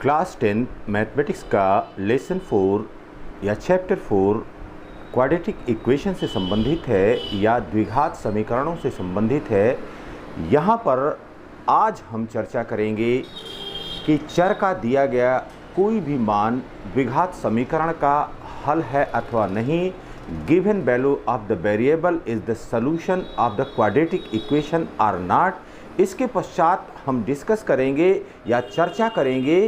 Class 10 mathematics का lesson 4 या chapter 4 quadratic equation से संबंधित है या द्विघात समीकरणों से संबंधित है। यहाँ पर आज हम चर्चा करेंगे कि चर का दिया गया कोई भी मान द्विघात समीकरण का हल है अथवा नहीं। Given value of the variable is the solution of the quadratic equation or not. इसके पश्चात हम डिस्कस करेंगे या चर्चा करेंगे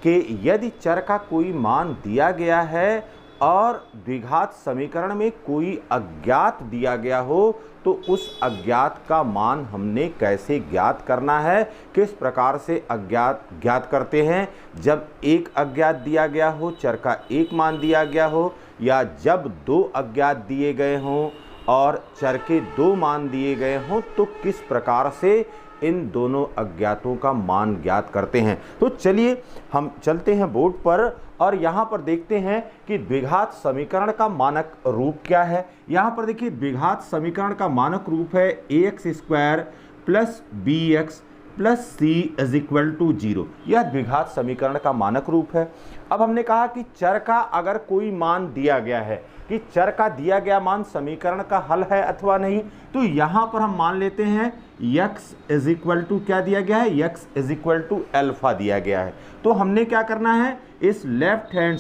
कि यदि चर का कोई मान दिया गया है और द्विघात समीकरण में कोई अज्ञात दिया गया हो तो उस अज्ञात का मान हमने कैसे ज्ञात करना है, किस प्रकार से अज्ञात ज्ञात करते हैं। जब एक अज्ञात दिया गया हो, चर का एक मान दिया गया हो, या जब दो अज्ञात दिए गए हों और चर के दो मान दिए गए हों तो किस प्रकार से इन दोनों अज्ञातों का मान ज्ञात करते हैं। तो चलिए हम चलते हैं बोर्ड पर और यहाँ पर देखते हैं कि द्विघात समीकरण का मानक रूप क्या है। यहाँ पर देखिए द्विघात समीकरण का मानक रूप है ax square plus bx plus c is equal to 0। यह द्विघात समीकरण का मानक रूप है। अब हमने कहा कि चर का अगर कोई मान दिया गया है कि चर का दिया गया मान समीकरण का हल है अथवा नहीं, तो यहाँ पर हम मान लेते हैं x इज इक्वल टू क्या दिया गया है, x is equal to alpha दिया गया है। तो हमने क्या करना है, इस लेफ्ट हैंड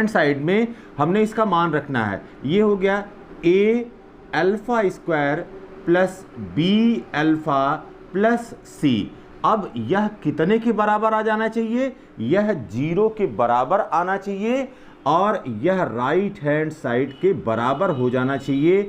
साइड में हमने इसका मान रखना है। ये हो गया a alpha square plus b alpha plus c। अब यह कितने के बराबर आ जाना चाहिए, यह 0 के बराबर आना चाहिए और यह राइट हैंड साइड के बराबर हो जाना चाहिए।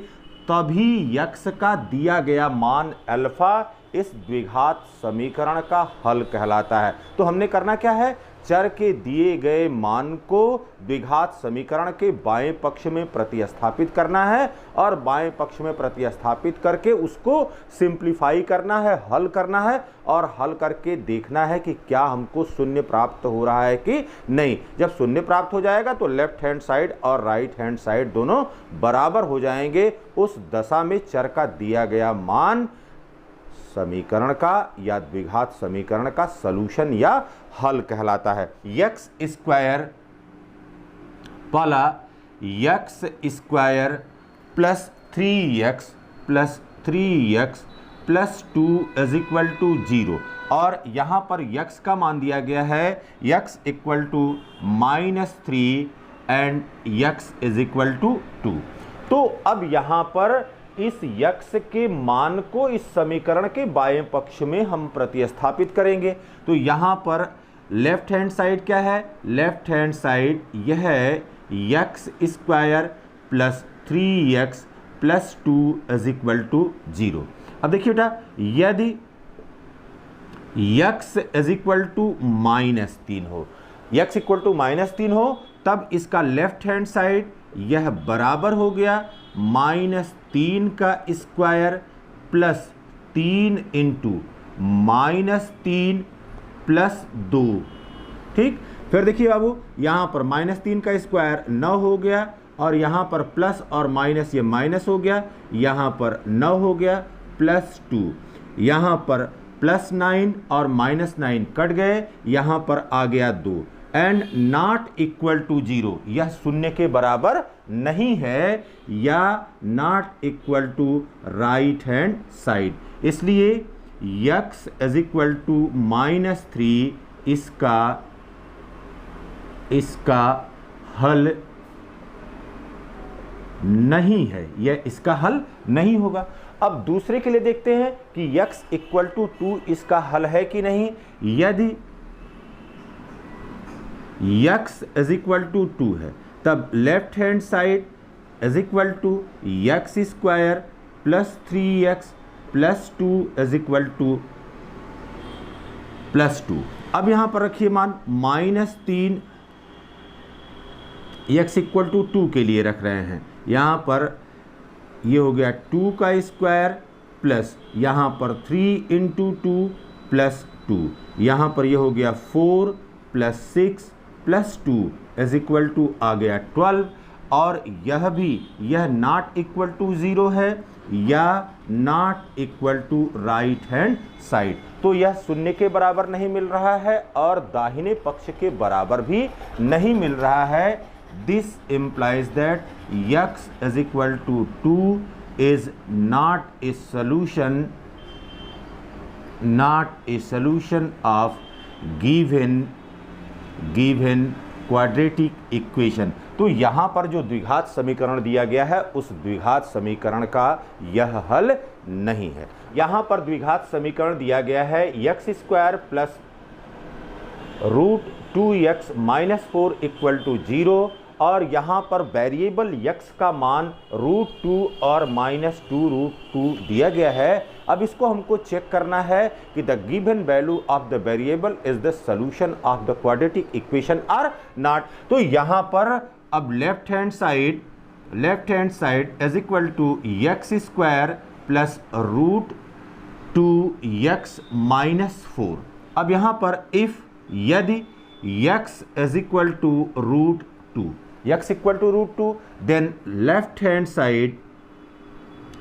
तभी x का दिया गया मान अल्फा इस द्विघात समीकरण का हल कहलाता है। तो हमने करना क्या है, चर के दिए गए मान को द्विघात समीकरण के बाएं पक्ष में प्रतिस्थापित करना है और बाएं पक्ष में प्रतिस्थापित करके उसको सिंप्लीफाई करना है, हल करना है और हल करके देखना है कि क्या हमको शून्य प्राप्त हो रहा है कि नहीं। जब शून्य प्राप्त हो जाएगा तो लेफ्ट हैंड साइड और राइट हैंड साइड दोनों बराबर हो जाएंगे। उस दशा में चर का दिया गया मान समीकरण का या द्विघात समीकरण का सॉल्यूशन या हल कहलाता है। x स्क्वायर पाला x square plus 3x plus 3x plus 2 is equal to 0 और यहाँ पर x का मान दिया गया है x equal to -3 and x is equal to 2। तो अब यहाँ पर इस x के मान को इस समीकरण के बाएं पक्ष में हम प्रतिस्थापित करेंगे। तो यहाँ पर लेफ्ट हैंड साइड क्या है, लेफ्ट हैंड साइड यह है x square plus 3x plus 2 is equal to 0। अब देखिए बेटा, यदि x इज इक्वल टू -3 हो, x इक्वल टू -3 हो, तब इसका लेफ्ट हैंड साइड यह बराबर हो गया -3 का स्क्वायर प्लस 3 इंटू -3 प्लस 2। ठीक, फिर देखिए बाबू, यहाँ पर -3 का स्क्वायर 9 हो गया और यहाँ पर प्लस और माइनस ये माइनस हो गया, यहाँ पर 9 हो गया प्लस 2, यहाँ पर प्लस 9 और -9 कट गए, यहाँ पर आ गया 2 एंड नॉट इक्वल टू 0। यह शून्य के बराबर नहीं है या not equal to right hand side, इसलिए x इज इक्वल टू -3 इसका हल नहीं है, यह इसका हल नहीं होगा। अब दूसरे के लिए देखते हैं कि x इक्वल टू 2 इसका हल है कि नहीं। यदि x इज इक्वल टू 2 है तब left hand side is equal to x square plus 3x plus 2 is equal to plus 2। अब यहाँ पर रखिए मान -3 x इक्वल टू 2 के लिए रख रहे हैं। यहाँ पर ये हो गया 2 का स्क्वायर प्लस यहाँ पर 3 इंटू 2 प्लस 2, यहाँ पर ये हो गया 4 plus 6 plus 2 is equal to आ गया 12। और यह भी, यह नॉट इक्वल टू 0 है या not equal to right hand side. तो यह शून्य के बराबर नहीं मिल रहा है और दाहिने पक्ष के बराबर भी नहीं मिल रहा है। This implies that x is equal to 2 is not a solution of given quadratic equation। तो यहाँ पर जो द्विघात समीकरण दिया गया है उस द्विघात समीकरण का यह हल नहीं है। यहाँ पर द्विघात समीकरण दिया गया है x स्क्वायर प्लस √2x - 4 = 0 और यहाँ पर वेरिएबल x का मान √2 और -2√2 दिया गया है। अब इसको हमको चेक करना है कि the given value of the variable is the solution of the quadratic equation or not. तो यहाँ पर अब left hand side is equal to x square plus √2x - 4। अब यहाँ पर यदि x is equal to √2, x equal to √2, then left hand side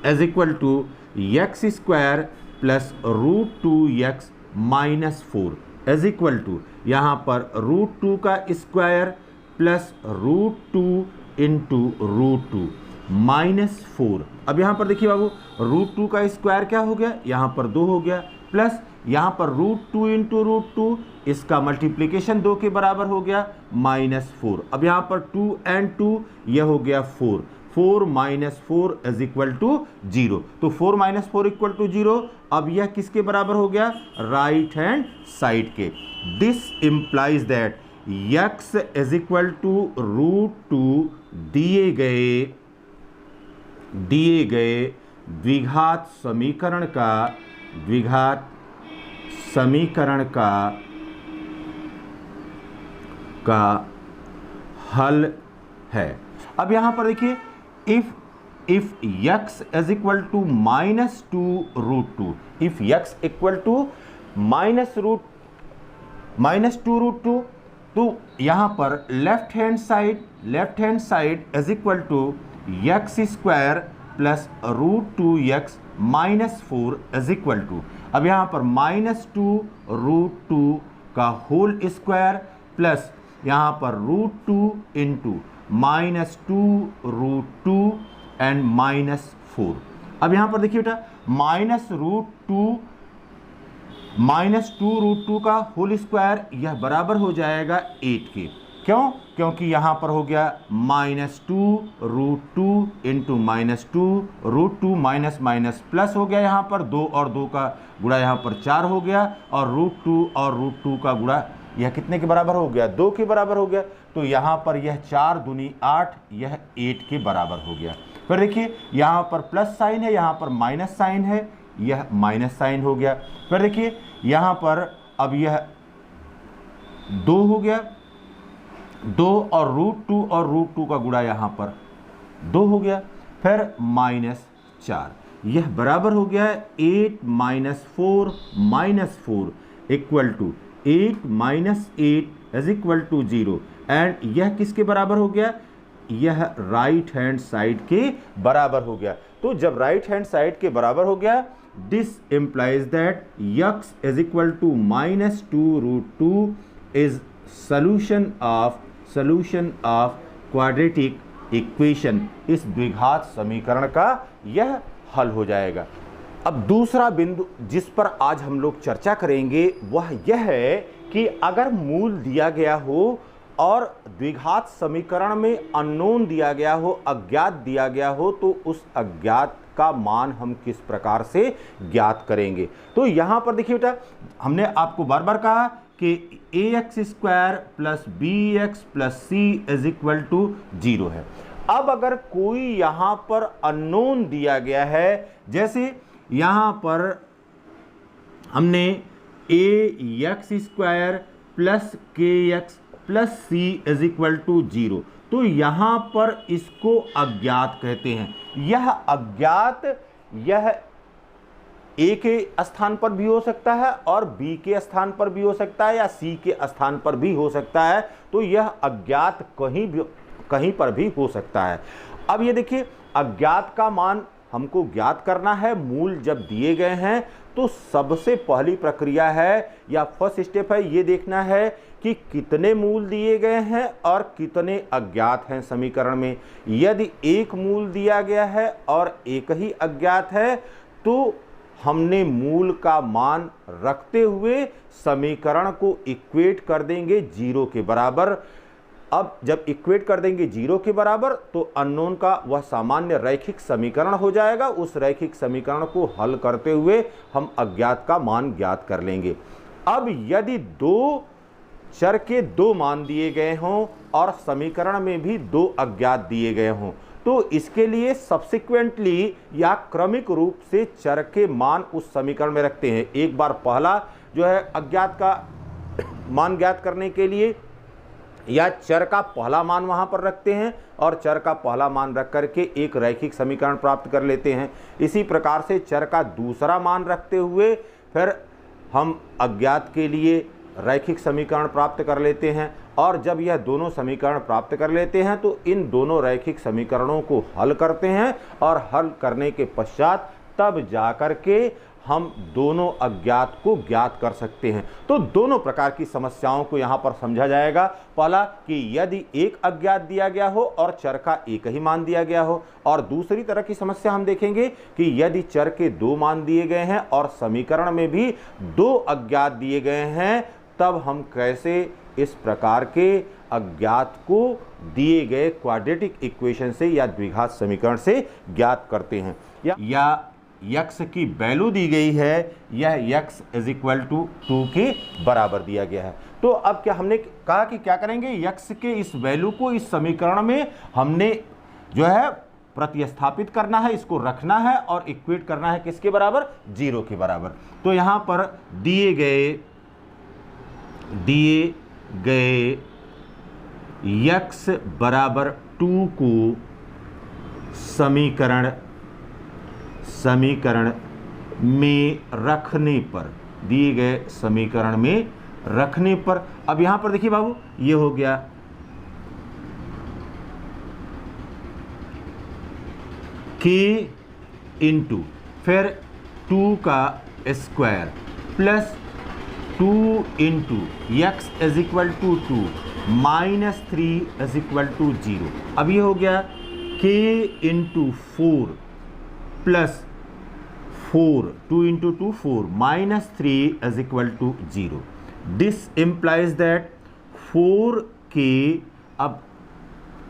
is equal to x square plus √2x - 4 is equal to यहाँ पर √2 का square plus √2 into √2 -4। अब यहाँ पर देखिए बाबू, √2 का स्क्वायर क्या हो गया, यहाँ पर 2 हो गया, प्लस यहाँ पर √2 इंटू √2, इसका मल्टीप्लीकेशन 2 के बराबर हो गया -4। अब यहाँ पर 2 and 2 यह हो गया 4 -4 इज इक्वल टू 0। तो 4 - 4 = 0। अब यह किसके बराबर हो गया, राइट हैंड साइड के। This implies that x is equal to √2 दिए गए द्विघात समीकरण का हल है। अब यहां पर देखिए, if x is equal to -2√2, if x equal to -2√2, तो यहां पर left hand side is equal to x square plus √2x - 4 is equal to, अब यहां पर -2√2 का होल स्क्वायर प्लस यहाँ पर √2 इंटू -2√2 एंड -4। अब यहाँ पर देखिए बेटा, -2√2 का होल स्क्वायर यह बराबर हो जाएगा 8 के। क्यों? क्योंकि यहाँ पर हो गया -2√2 इंटू -2√2 माइनस प्लस हो गया, यहाँ पर 2 और 2 का गुणा यहाँ पर 4 हो गया और √2 और √2 का गुणा यह कितने के बराबर हो गया, 2 के बराबर हो गया। तो यहाँ पर यह 4 दूनी 8, यह 8 के बराबर हो गया। फिर देखिए यहाँ पर प्लस साइन है, यहाँ पर माइनस साइन है, यह माइनस साइन हो गया। फिर देखिए यहाँ पर अब यह 2 हो गया, 2 और √2 का गुणा यहाँ पर 2 हो गया, फिर -4, यह बराबर हो गया 8 - 4 equal to 8 - 8 is equal to 0 and यह किसके बराबर हो गया, यह राइट हैंड साइड के बराबर हो गया। तो जब राइट हैंड साइड के बराबर हो गया, this implies that x is equal to -2√2 is solution of quadratic equation। इस द्विघात समीकरण का यह हल हो जाएगा। अब दूसरा बिंदु जिस पर आज हम लोग चर्चा करेंगे वह यह है कि अगर मूल दिया गया हो और द्विघात समीकरण में अननोन दिया गया हो, अज्ञात दिया गया हो, तो उस अज्ञात का मान हम किस प्रकार से ज्ञात करेंगे। तो यहां पर देखिए बेटा, हमने आपको बार बार कहा कि ax² plus bx plus c is equal to 0 है। अब अगर कोई यहां पर अननोन दिया गया है, जैसे यहां पर हमने ax² plus kx plus c is equal to 0, तो यहां पर इसको अज्ञात कहते हैं। यह अज्ञात यह a के स्थान पर भी हो सकता है और b के स्थान पर भी हो सकता है या c के स्थान पर भी हो सकता है। तो यह अज्ञात कहीं पर भी हो सकता है। अब ये देखिए, अज्ञात का मान हमको ज्ञात करना है। मूल जब दिए गए हैं तो सबसे पहली प्रक्रिया है या फर्स्ट स्टेप है, ये देखना है कि कितने मूल दिए गए हैं और कितने अज्ञात हैं समीकरण में। यदि एक मूल दिया गया है और एक ही अज्ञात है तो हमने मूल का मान रखते हुए समीकरण को इक्वेट कर देंगे 0 के बराबर। अब जब इक्वेट कर देंगे 0 के बराबर तो अननोन का वह सामान्य रैखिक समीकरण हो जाएगा। उस रैखिक समीकरण को हल करते हुए हम अज्ञात का मान ज्ञात कर लेंगे। अब यदि दो चर के 2 मान दिए गए हों और समीकरण में भी 2 अज्ञात दिए गए हों तो इसके लिए सब्सिक्वेंटली या क्रमिक रूप से चर के मान उस समीकरण में रखते हैं। एक बार पहला जो है अज्ञात का मान ज्ञात करने के लिए या चर का पहला मान वहां पर रखते हैं और चर का पहला मान रख करके एक रैखिक समीकरण प्राप्त कर लेते हैं। इसी प्रकार से चर का दूसरा मान रखते हुए फिर हम अज्ञात के लिए रैखिक समीकरण प्राप्त कर लेते हैं। और जब यह दोनों समीकरण प्राप्त कर लेते हैं तो इन दोनों रैखिक समीकरणों को हल करते हैं और हल करने के पश्चात तब जाकर के हम दोनों अज्ञात को ज्ञात कर सकते हैं। तो दोनों प्रकार की समस्याओं को यहाँ पर समझा जाएगा। पहला कि यदि एक अज्ञात दिया गया हो और चर का एक ही मान दिया गया हो, और दूसरी तरह की समस्या हम देखेंगे कि यदि चर के 2 मान दिए गए हैं और समीकरण में भी 2 अज्ञात दिए गए हैं तब हम कैसे इस प्रकार के अज्ञात को दिए गए क्वाड्रेटिक इक्वेशन से या द्विघात समीकरण से ज्ञात करते हैं। या यक्स की वैल्यू दी गई है, यह यक्स इज इक्वल टू 2 के बराबर दिया गया है। तो अब क्या हमने कहा कि क्या करेंगे, यक्स के इस वैल्यू को इस समीकरण में हमने जो है प्रतिस्थापित करना है, इसको रखना है और इक्वेट करना है किसके बराबर, 0 के बराबर। तो यहां पर दिए गए यक्स बराबर 2 को समीकरण में रखने पर, दिए गए समीकरण में रखने पर, अब यहां पर देखिए बाबू, ये हो गया k इंटू फिर 2 का square plus 2 into x is equal to 2 minus 3 is equal to 0। अब ये हो गया k into 4 plus 4, 2 into 2 4 minus 3 is equal to 0। This implies that 4k, अब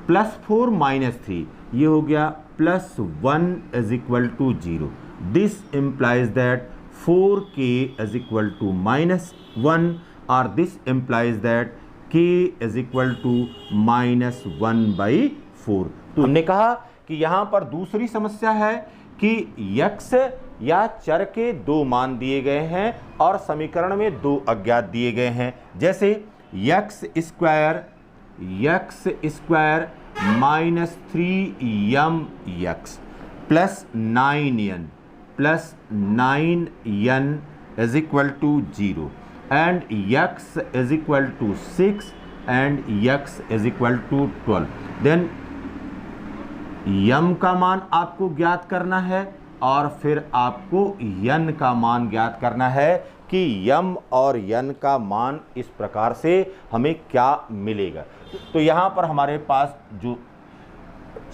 प्लस 4 माइनस 3 ये हो गया plus 1 is equal to 0। This implies that 4k is equal to minus 1 और this implies that k is equal to minus 1/4। तो हमने कहा कि यहां पर दूसरी समस्या है कि यक्स या चर के 2 मान दिए गए हैं और समीकरण में 2 अज्ञात दिए गए हैं। जैसे x square minus 3m x plus 9n is equal to 0 and x is equal to 6 and x is equal to 12। Then m का मान आपको ज्ञात करना है और फिर आपको यन का मान ज्ञात करना है कि यम और यन का मान इस प्रकार से हमें क्या मिलेगा। तो यहाँ पर हमारे पास जो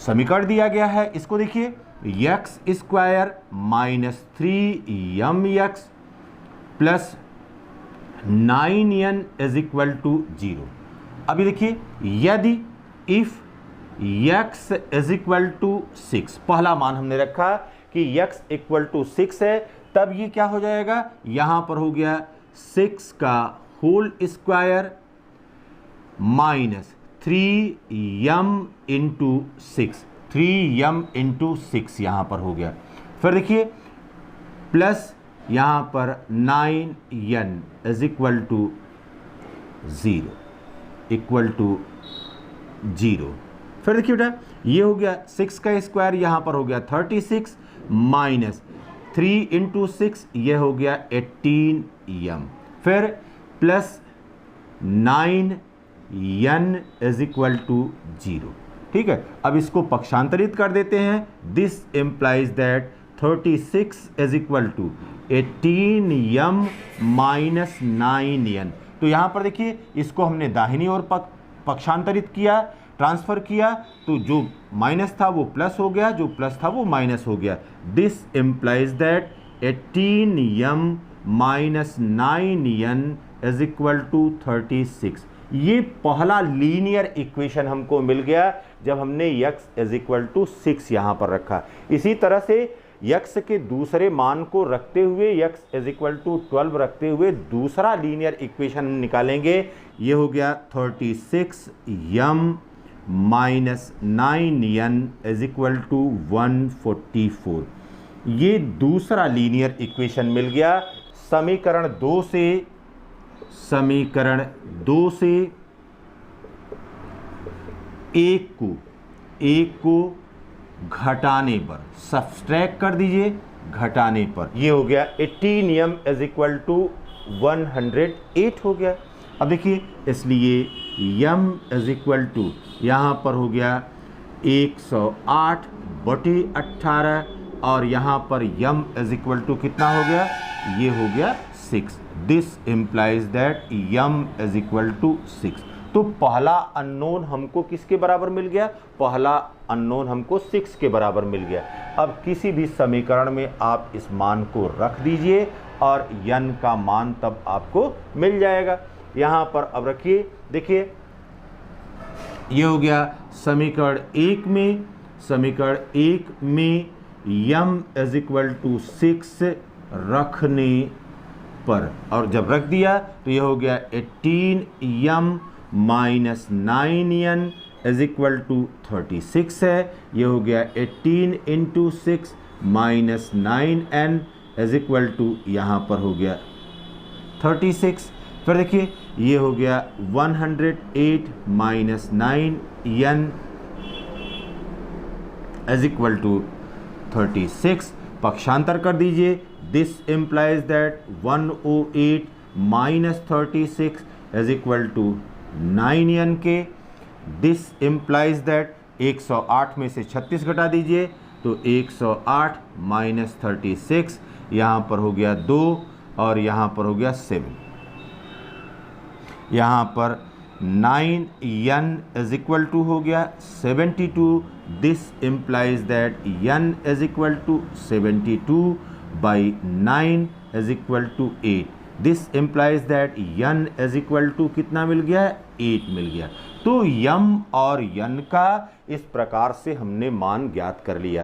समीकरण दिया गया है इसको देखिए, x square minus 3m x plus 9n is equal to 0। अभी देखिए, यदि if x is equal to 6, पहला मान हमने रखा कि यक्स इक्वल टू 6 है, तब ये क्या हो जाएगा, यहां पर हो गया 6 का whole square minus 3m into 6, 3m into 6 यहां पर हो गया। फिर देखिए प्लस यहां पर 9n इज इक्वल टू 0। फिर देखिए बेटा, ये हो गया 6 का स्क्वायर, यहां पर हो गया 36 माइनस 3 इंटू 6 ये हो गया 18m। फिर plus 9n is equal to 0। ठीक है, अब इसको पक्षांतरित कर देते हैं। This implies that 36 is equal to 18m minus 9n। तो यहाँ पर देखिए इसको हमने दाहिनी ओर पक्षांतरित किया, ट्रांसफर किया, तो जो माइनस था वो प्लस हो गया, जो प्लस था वो माइनस हो गया। This implies that 18m minus 9n is equal to 36। ये पहला लीनियर इक्वेशन हमको मिल गया जब हमने x इज इक्वल टू 6 यहाँ पर रखा। इसी तरह से x के दूसरे मान को रखते हुए, x इज इक्वल टू 12 रखते हुए दूसरा लीनियर इक्वेशन निकालेंगे। ये हो गया 36m minus 9n is equal to 144। ये दूसरा लीनियर इक्वेशन मिल गया। समीकरण 2 से एक को घटाने पर, सब्सट्रैक्ट कर दीजिए, घटाने पर ये हो गया 18m इज इक्वल टू 108 हो गया। अब देखिए, इसलिए m इज इक्वल टू यहाँ पर हो गया 108/18 और यहाँ पर m इज इक्वल टू कितना हो गया, ये हो गया 6। This implies that m is equal to 6। तो पहला अननोन हमको किसके बराबर मिल गया, पहला अननोन हमको 6 के बराबर मिल गया। अब किसी भी समीकरण में आप इस मान को रख दीजिए और n का मान तब आपको मिल जाएगा। यहाँ पर अब रखिए, देखिए ये हो गया समीकरण 1 में m इज इक्वल टू 6 रखने पर, और जब रख दिया तो ये हो गया 18m minus 9n is equal to 36 है। ये हो गया 18 into 6 minus 9n is equal to यहाँ पर हो गया 36। फिर देखिए ये हो गया 108 minus 9n is equal to 36। पक्षांतर कर दीजिए। This implies that 108 minus 36 is equal to 9n के। दिस इम्प्लाइज दैट 108 में से 36 घटा दीजिए तो 108 माइनस 36, यहाँ पर हो गया 2 और यहाँ पर हो गया 7। यहाँ पर 9n इज इक्वल टू हो गया 72। This implies that n is equal to 72 by 9 is equal to 8। This implies that n is equal to कितना मिल गया, 8 मिल गया। तो m और n का इस प्रकार से हमने मान ज्ञात कर लिया।